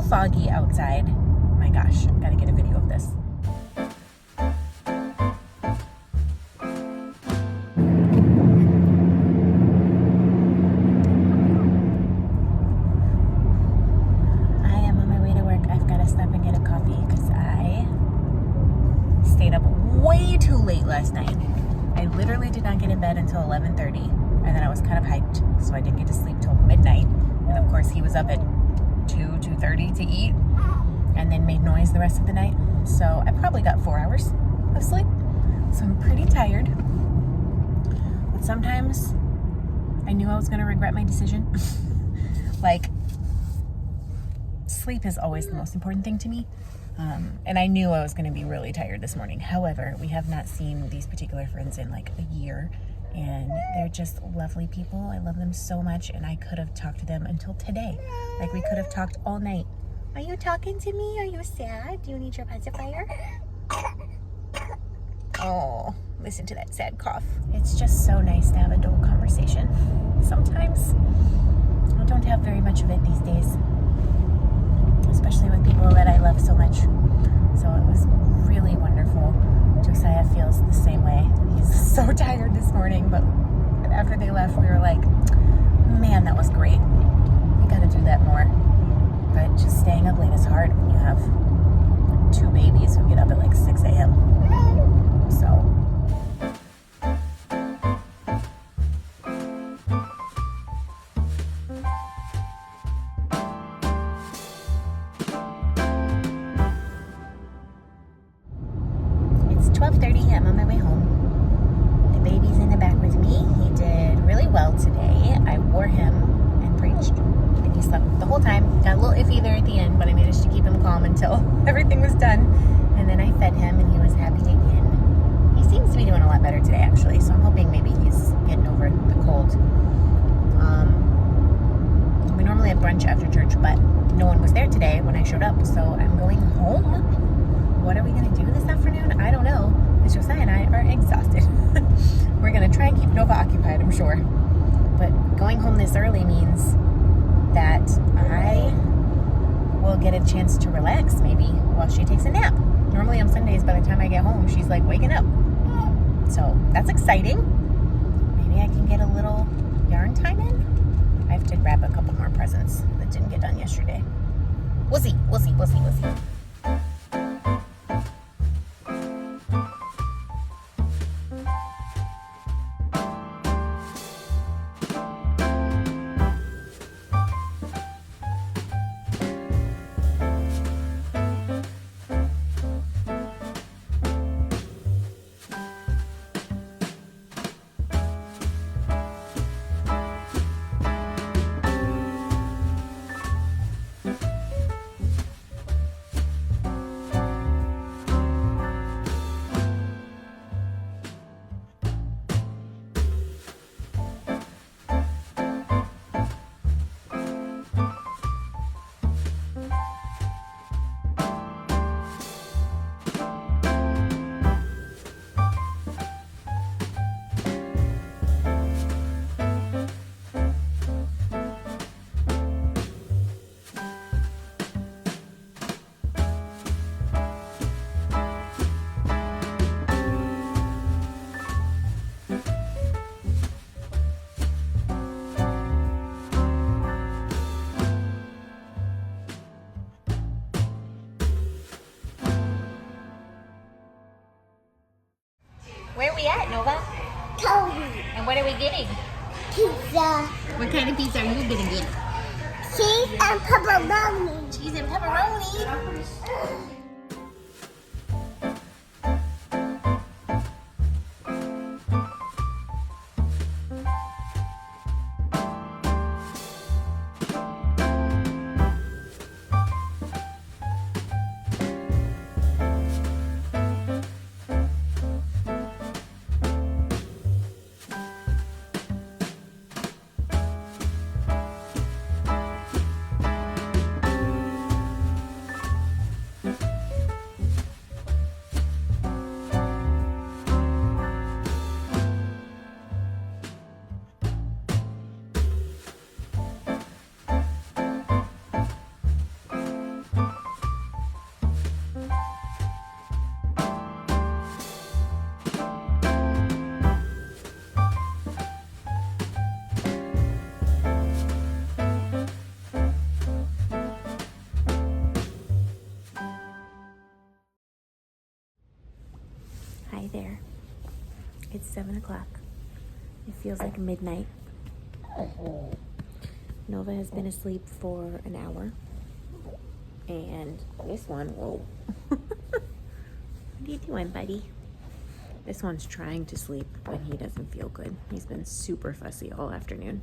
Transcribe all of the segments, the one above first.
foggy outside. My gosh, I've got to get a video of this. I am on my way to work. I've got to stop and get a coffee because I stayed up way too late last night. I literally did not get in bed until 11:30, and then I was kind of hyped, so I didn't get to sleep till midnight. And of course, he was up at 2:30 to eat, and then made noise the rest of the night. So I probably got 4 hours of sleep. So I'm pretty tired. But sometimes I knew I was going to regret my decision. Like, sleep is always the most important thing to me. And I knew I was going to be really tired this morning. However, we have not seen these particular friends in like a year, and they're just lovely people. I love them so much, and I could have talked to them until today. Like, we could have talked all night. Are you talking to me? Are you sad? Do you need your pacifier? Oh, listen to that sad cough. It's just so nice to have adult conversation. Sometimes I don't have very much of it these days, especially with people that I love so much. So it was really wonderful. Josiah feels the same way. He's so tired this morning, but after they left, we were like, man, that was great. We got to do that more. But just staying up late is hard when you have 2 babies who get up at like 6 a.m. So. It's 12:30. I'm on my way home. The baby's in the back with me. He did really well today. I wore him and preached. And he slept the whole time. Got a little iffy there at the end, but I managed to keep him calm until everything was done. And then I fed him, and he was happy again. He seems to be doing a lot better today, actually. So I'm hoping maybe he's getting over the cold. We normally have brunch after church, but no one was there today when I showed up. So I'm going home. What are we going to do this afternoon? I don't know. Because Josiah and I are exhausted. We're going to try and keep Nova occupied, I'm sure. But going home this early means that I will get a chance to relax maybe while she takes a nap. Normally on Sundays, by the time I get home, she's like waking up. So that's exciting. Maybe I can get a little yarn time in. I have to grab a couple more presents that didn't get done yesterday. We'll see. Where are we at, Nova? Cottage. And what are we getting? Pizza. What kind of pizza are you gonna get? Cheese and pepperoni. Cheese and pepperoni. Hi there. It's 7 o'clock. It feels like midnight. Nova has been asleep for an hour. And this one, whoa. What are you doing, buddy? This one's trying to sleep when he doesn't feel good. He's been super fussy all afternoon.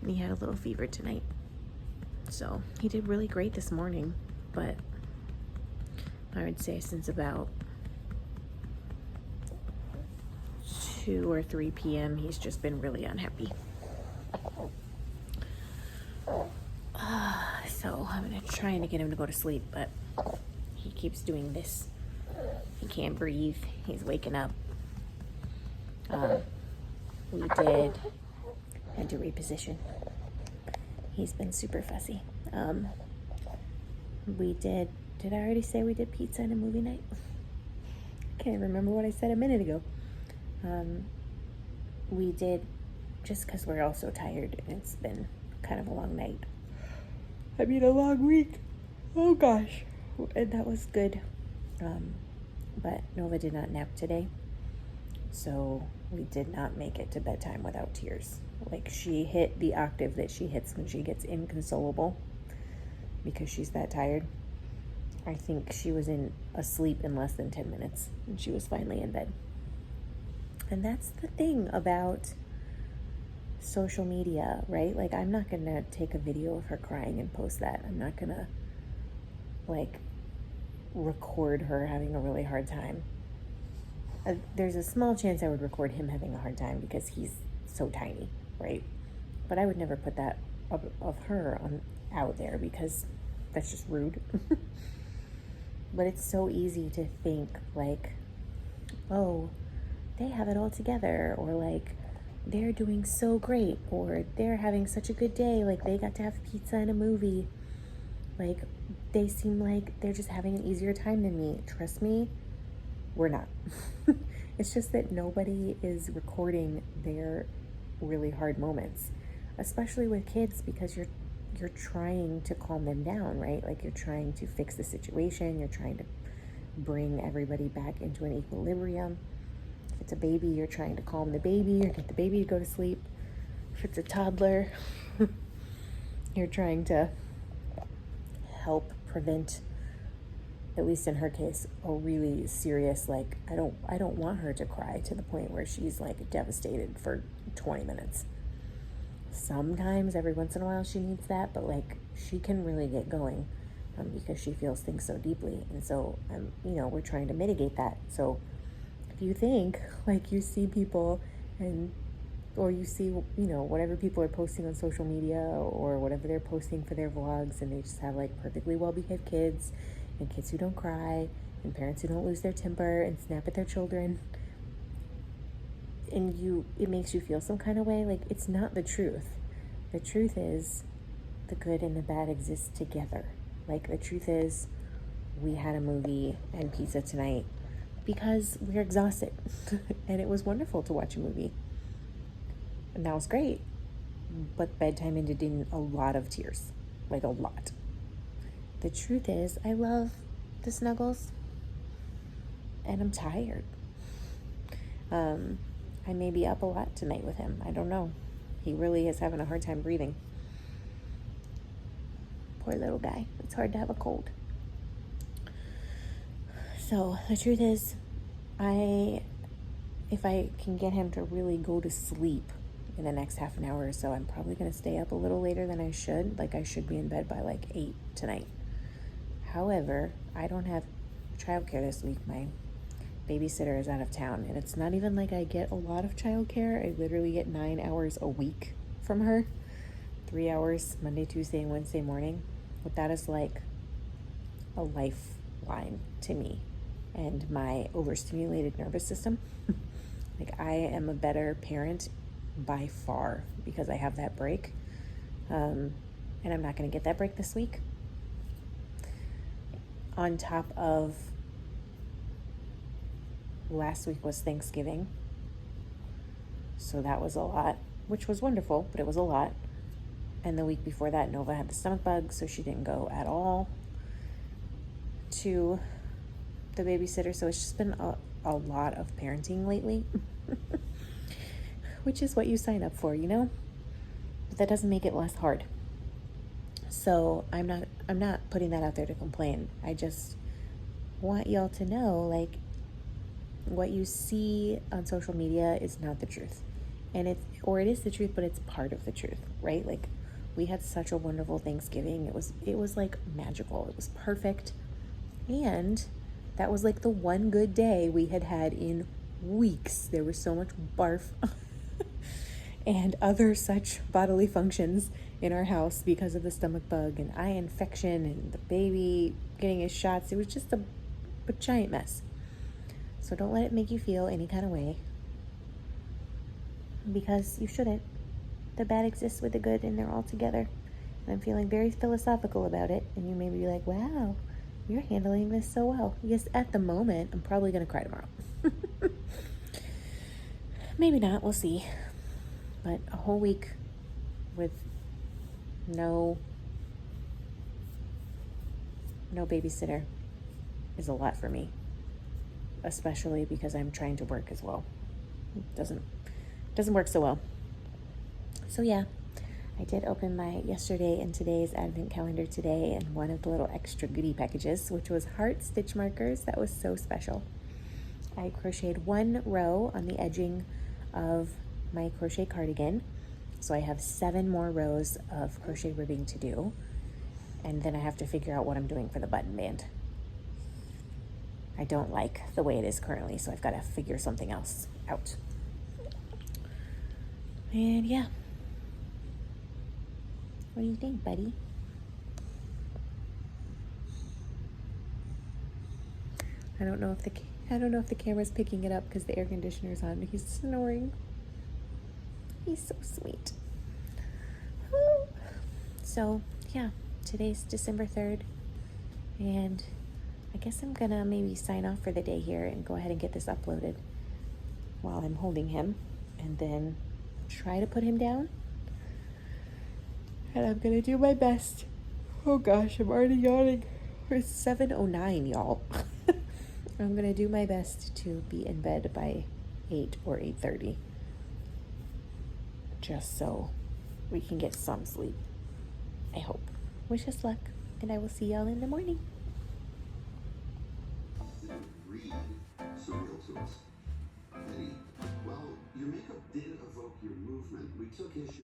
And he had a little fever tonight. So he did really great this morning. But I would say since about 2 or 3 p.m. he's just been really unhappy. So I'm trying to get him to go to sleep, but he keeps doing this. He can't breathe. He's waking up. We had to reposition. He's been super fussy. Did I already say we did pizza and a movie night? I can't remember what I said a minute ago. We did, just because we're all so tired and it's been kind of a long night. I mean, a long week. Oh gosh. And that was good. But Nova did not nap today. So we did not make it to bedtime without tears. Like, she hit the octave that she hits when she gets inconsolable because she's that tired. I think she was asleep in less than 10 minutes and she was finally in bed. And that's the thing about social media, right? Like, I'm not gonna take a video of her crying and post that. I'm not gonna record her having a really hard time. There's a small chance I would record him having a hard time because he's so tiny, right? But I would never put that of her out there because that's just rude. But it's so easy to think like, oh, they have it all together, or like they're doing so great, or they're having such a good day, like they got to have pizza and a movie, like they seem like they're just having an easier time than me. Trust me, we're not. It's just that nobody is recording their really hard moments, especially with kids, because you're trying to calm them down, right? Like, you're trying to fix the situation, you're trying to bring everybody back into an equilibrium. If it's a baby, you're trying to calm the baby or get the baby to go to sleep. If it's a toddler, you're trying to help prevent, at least in her case, a really serious, like, I don't want her to cry to the point where she's like devastated for 20 minutes. Sometimes, every once in a while, she needs that, but like, she can really get going because she feels things so deeply. And so, we're trying to mitigate that. So if you think, like, you see people or you see, whatever people are posting on social media or whatever they're posting for their vlogs, and they just have like perfectly well-behaved kids and kids who don't cry and parents who don't lose their temper and snap at their children, and it makes you feel some kind of way, like, it's not the truth. The truth is the good and the bad exist together. Like, the truth is we had a movie and pizza tonight because we're exhausted. And it was wonderful to watch a movie. And that was great. But bedtime ended in a lot of tears. Like, a lot. The truth is, I love the snuggles. And I'm tired. I may be up a lot tonight with him. I don't know. He really is having a hard time breathing. Poor little guy. It's hard to have a cold. So the truth is, if I can get him to really go to sleep in the next half an hour or so, I'm probably going to stay up a little later than I should. Like, I should be in bed by like 8 tonight. However, I don't have childcare this week. My babysitter is out of town, and it's not even like I get a lot of childcare. I literally get 9 hours a week from her. 3 hours Monday, Tuesday, and Wednesday morning. But that is like a lifeline to me and my overstimulated nervous system. Like, I am a better parent by far because I have that break. And I'm not going to get that break this week. On top of, last week was Thanksgiving. So that was a lot, which was wonderful, but it was a lot. And the week before that, Nova had the stomach bug, so she didn't go at all to the babysitter. So it's just been a lot of parenting lately, which is what you sign up for, you know? But that doesn't make it less hard. So I'm not putting that out there to complain. I just want y'all to know, like, what you see on social media is not the truth. And it is the truth, but it's part of the truth, right? Like, we had such a wonderful Thanksgiving. It was like magical. It was perfect. And that was like the one good day we had in weeks. There was so much barf and other such bodily functions in our house because of the stomach bug and eye infection and the baby getting his shots. It was just a giant mess. So don't let it make you feel any kind of way, because you shouldn't. The bad exists with the good, and they're all together. And I'm feeling very philosophical about it, and you may be like, wow, you're handling this so well. Yes, at the moment, I'm probably going to cry tomorrow. Maybe not, we'll see. But a whole week with no babysitter is a lot for me, especially because I'm trying to work as well. It doesn't work so well. So yeah, I did open my yesterday and today's advent calendar today, and one of the little extra goodie packages, which was heart stitch markers. That was so special. I crocheted one row on the edging of my crochet cardigan, so I have 7 more rows of crochet ribbing to do, and then I have to figure out what I'm doing for the button band. I don't like the way it is currently, so I've got to figure something else out. And yeah, what do you think, buddy? I don't know if the camera's picking it up because the air conditioner's on. He's snoring. He's so sweet. So yeah, today's December 3rd, and I guess I'm gonna maybe sign off for the day here and go ahead and get this uploaded while I'm holding him, and then try to put him down. And I'm gonna do my best. Oh gosh, I'm already yawning. It's 7:09, y'all. I'm gonna do my best to be in bed by 8 or 8:30, just so we can get some sleep. I hope. Wish us luck, and I will see y'all in the morning. Read surreal to us. Eddie, well, your makeup did evoke your movement. We took issue.